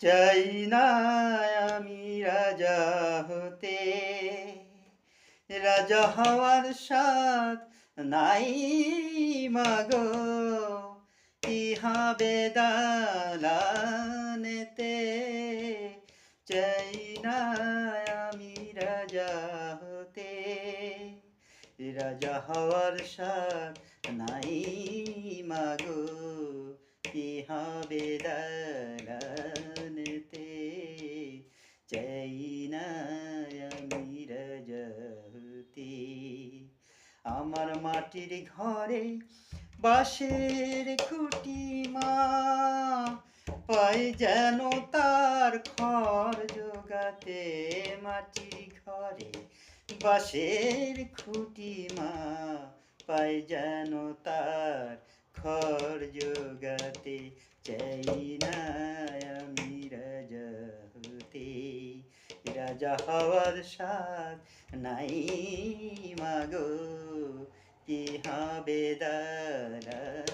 চাই না আমি রাজা হতে, রাজা হওয়ার স্বাদ নাই মাগো ইহা বেদালানেতে। চাই না আমি রাজা হতে, রাজা হওয়ার স্বাদ নাই মাগো ইহা বেদালানেতে। চাই না আমি রাজা হতে। আমার মাটির ঘরে বাঁশের খুঁটি মা, পাই যেন তার খড় জোগাতে। মাটির ঘরে বাঁশের খুঁটি মা, পাই যেন তার খড় জোগাতে। চাই না আমি রাজা হতে, রাজা হওয়ার স্বাদ নাই মাগো ইহা বেদালানেতে।